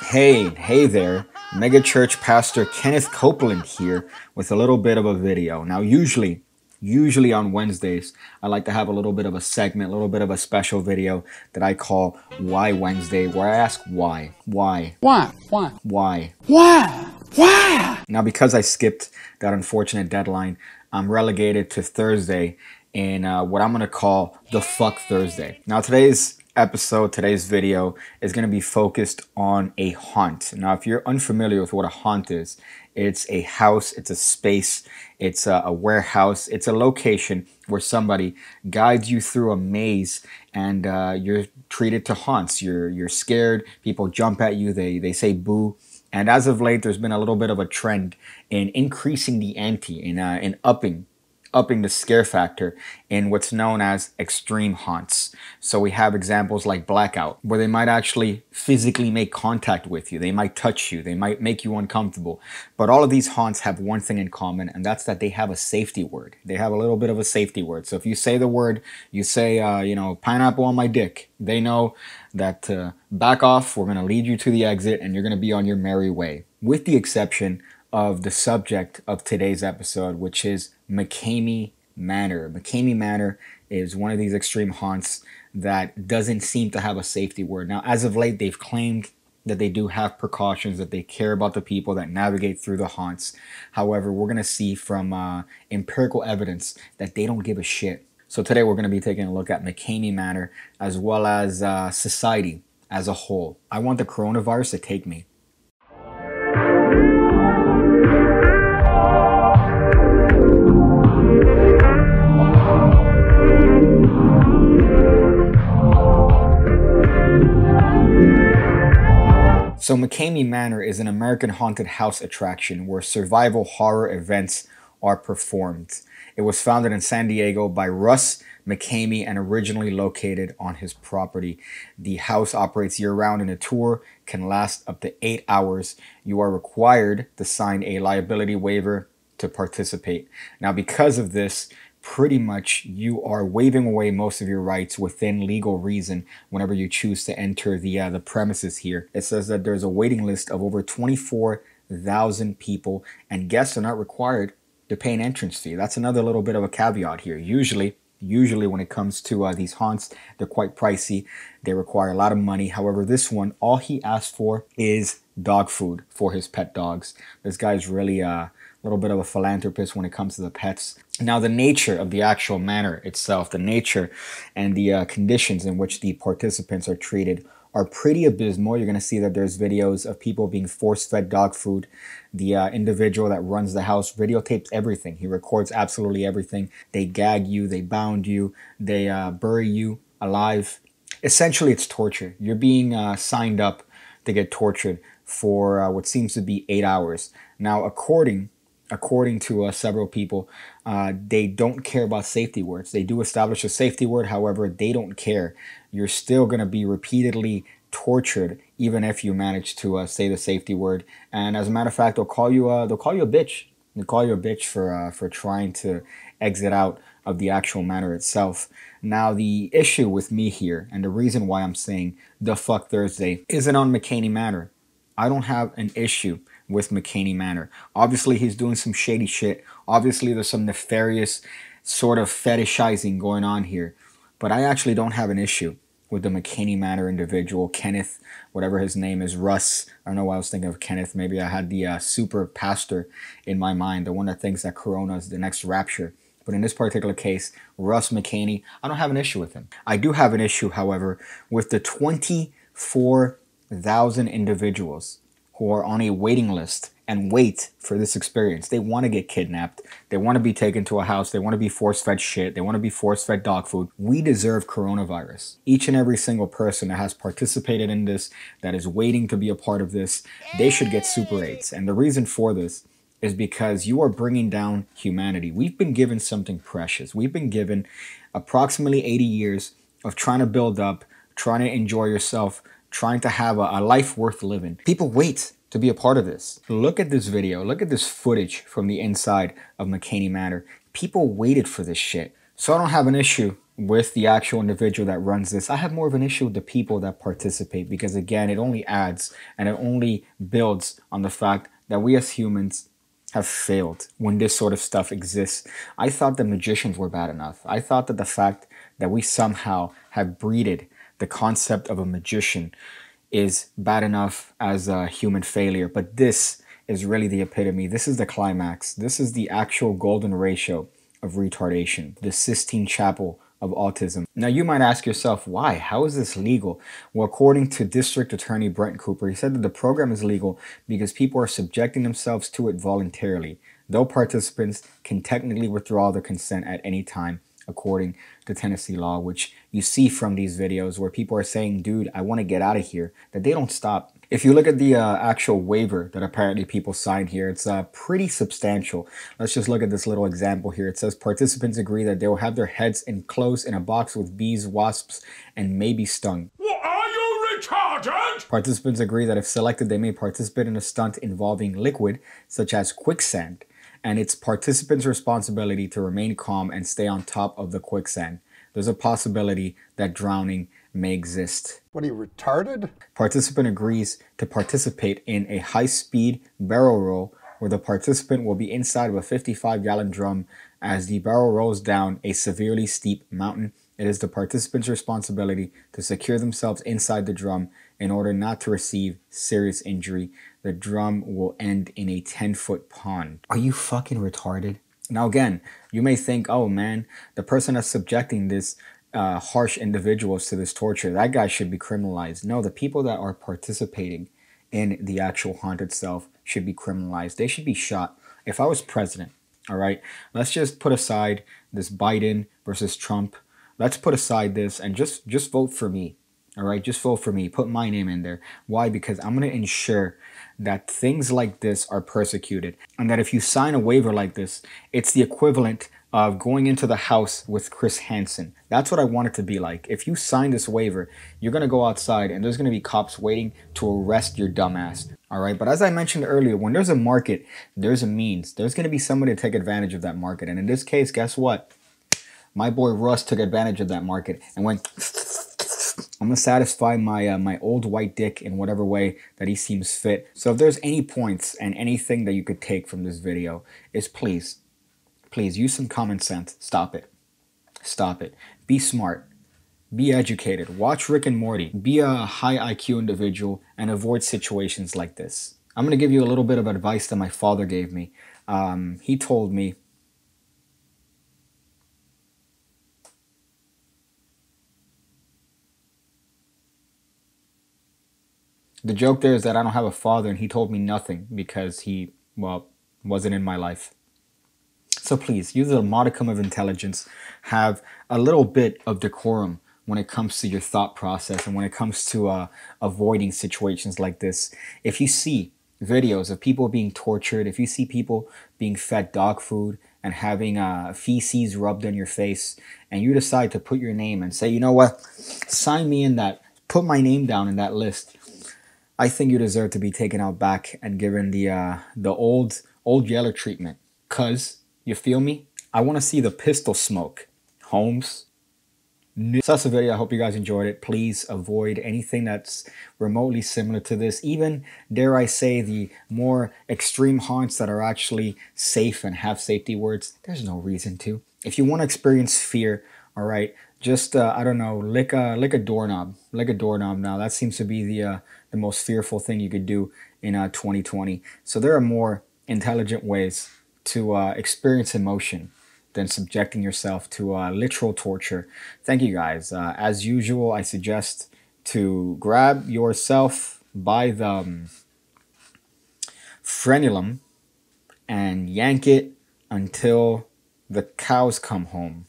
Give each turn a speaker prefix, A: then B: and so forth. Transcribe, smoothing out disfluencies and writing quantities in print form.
A: Hey there, mega church pastor Kenneth Copeland here with a little bit of a video. Now, usually on Wednesdays, I like to have a little bit of a segment, a little bit of a special video that I call Why Wednesday, where I ask why. Now, because I skipped that unfortunate deadline, I'm relegated to Thursday in what I'm going to call the Fuck Thursday. Now, today's video is going to be focused on a haunt. Now, if you're unfamiliar with what a haunt is, it's a house, it's a space, it's a warehouse, it's a location where somebody guides you through a maze and you're treated to haunts. You're scared, people jump at you, they say boo. And as of late, there's been a little bit of a trend in increasing the ante, in upping the scare factor in what's known as extreme haunts. So we have examples like Blackout, where they might actually physically make contact with you. They might touch you. They might make you uncomfortable. But all of these haunts have one thing in common, and that's that they have a safety word. They have a little bit of a safety word. So if you say the word, you say, pineapple on my dick, they know that back off, we're going to lead you to the exit, and you're going to be on your merry way. With the exception of the subject of today's episode, which is Mckamey Manor. Mckamey Manor is one of these extreme haunts that doesn't seem to have a safety word. Now, as of late, they've claimed that they do have precautions, that they care about the people that navigate through the haunts. However, we're going to see from empirical evidence that they don't give a shit. So today we're going to be taking a look at Mckamey Manor as well as society as a whole. I want the coronavirus to take me. So Mckamey Manor is an American haunted house attraction where survival horror events are performed. It was founded in San Diego by Russ Mckamey and originally located on his property. The house operates year-round and a tour can last up to 8 hours. You are required to sign a liability waiver to participate. Now, because of this, pretty much you are waiving away most of your rights within legal reason whenever you choose to enter the premises here. It says that there's a waiting list of over 24,000 people and guests are not required to pay an entrance fee. That's another little bit of a caveat here. Usually when it comes to these haunts, they're quite pricey. They require a lot of money. However, this one, all he asked for is dog food for his pet dogs. This guy's really a little bit of a philanthropist when it comes to the pets. Now, the nature of the actual manor itself, the nature and the conditions in which the participants are treated are pretty abysmal. You're going to see that there's videos of people being force-fed dog food. The individual that runs the house videotapes everything. He records absolutely everything. They gag you, they bound you, they bury you alive. Essentially, it's torture. You're being signed up to get tortured for what seems to be 8 hours. Now, according to several people, they don't care about safety words. They do establish a safety word, however, they don't care. You're still going to be repeatedly tortured, even if you manage to say the safety word. And as a matter of fact, they'll call you a bitch. They'll call you a bitch for trying to exit out of the actual manor itself. Now, the issue with me here, and the reason why I'm saying the fuck Thursday, isn't on Mckamey Manor. I don't have an issue with Mckamey Manor. Obviously, he's doing some shady shit. Obviously, there's some nefarious sort of fetishizing going on here. But I actually don't have an issue with the Mckamey Manor individual, Kenneth, whatever his name is, Russ. I don't know why I was thinking of Kenneth. Maybe I had the super pastor in my mind, the one that thinks that Corona is the next rapture. But in this particular case, Russ Mckamey, I don't have an issue with him. I do have an issue, however, with the 24,000 individuals who are on a waiting list and wait for this experience. They want to get kidnapped. They want to be taken to a house. They want to be force-fed shit. They want to be force-fed dog food. We deserve coronavirus. Each and every single person that has participated in this, that is waiting to be a part of this, they should get Super 8s. And the reason for this is because you are bringing down humanity. We've been given something precious. We've been given approximately 80 years of trying to build up, trying to enjoy yourself, trying to have a life worth living. People wait to be a part of this. Look at this video. Look at this footage from the inside of Mckamey Manor. People waited for this shit. So I don't have an issue with the actual individual that runs this. I have more of an issue with the people that participate, because again, it only adds and it only builds on the fact that we as humans have failed when this sort of stuff exists. I thought the magicians were bad enough. I thought that the fact that we somehow have breeded the concept of a magician is bad enough as a human failure. But this is really the epitome. This is the climax. This is the actual golden ratio of retardation, the Sistine Chapel of autism. Now you might ask yourself, why? How is this legal? Well, according to District Attorney Brent Cooper, he said that the program is legal because people are subjecting themselves to it voluntarily, though participants can technically withdraw their consent at any time, according to Tennessee law, which you see from these videos where people are saying, dude, I want to get out of here, that they don't stop. If you look at the actual waiver that apparently people signed here, it's pretty substantial. Let's just look at this little example here. It says participants agree that they will have their heads enclosed in a box with bees, wasps, and may be stung.
B: What, are you retarded?
A: Participants agree that if selected, they may participate in a stunt involving liquid, such as quicksand, and it's participants' responsibility to remain calm and stay on top of the quicksand. There's a possibility that drowning may exist.
C: What, are you retarded?
A: Participant agrees to participate in a high-speed barrel roll where the participant will be inside of a 55-gallon drum as the barrel rolls down a severely steep mountain. It is the participant's responsibility to secure themselves inside the drum in order not to receive serious injury. The drum will end in a 10-foot pond. Are you fucking retarded? Now again, you may think, oh man, the person that's subjecting this harsh individuals to this torture, that guy should be criminalized. No, the people that are participating in the actual haunt itself should be criminalized. They should be shot. If I was president, all right, let's just put aside this Biden versus Trump. Let's put aside this and just vote for me. All right, just vote for me. Put my name in there. Why? Because I'm going to ensure that things like this are persecuted. And that if you sign a waiver like this, it's the equivalent of going into the house with Chris Hansen. That's what I want it to be like. If you sign this waiver, you're going to go outside and there's going to be cops waiting to arrest your dumbass. All right. But as I mentioned earlier, when there's a market, there's a means. There's going to be somebody to take advantage of that market. And in this case, guess what? My boy Russ took advantage of that market and went, I'm going to satisfy my old white dick in whatever way that he seems fit. So if there's any points and anything that you could take from this video is please use some common sense. Stop it. Stop it. Be smart. Be educated. Watch Rick and Morty. Be a high IQ individual and avoid situations like this. I'm going to give you a little bit of advice that my father gave me. He told me, the joke there is that I don't have a father, and he told me nothing because he, well, wasn't in my life. So please, use a modicum of intelligence, have a little bit of decorum when it comes to your thought process and when it comes to avoiding situations like this. If you see videos of people being tortured, if you see people being fed dog food and having feces rubbed on your face, and you decide to put your name and say, you know what, sign me in that, put my name down in that list, I think you deserve to be taken out back and given the old Yeller treatment. 'Cause, you feel me? I want to see the pistol smoke. Holmes. So that's the video. I hope you guys enjoyed it. Please avoid anything that's remotely similar to this. Even, dare I say, the more extreme haunts that are actually safe and have safety words. There's no reason to. If you want to experience fear, all right, just, I don't know, lick a doorknob. Lick a doorknob now. That seems to be the most fearful thing you could do in 2020. So there are more intelligent ways to experience emotion than subjecting yourself to literal torture. Thank you guys. As usual, I suggest to grab yourself by the frenulum and yank it until the cows come home.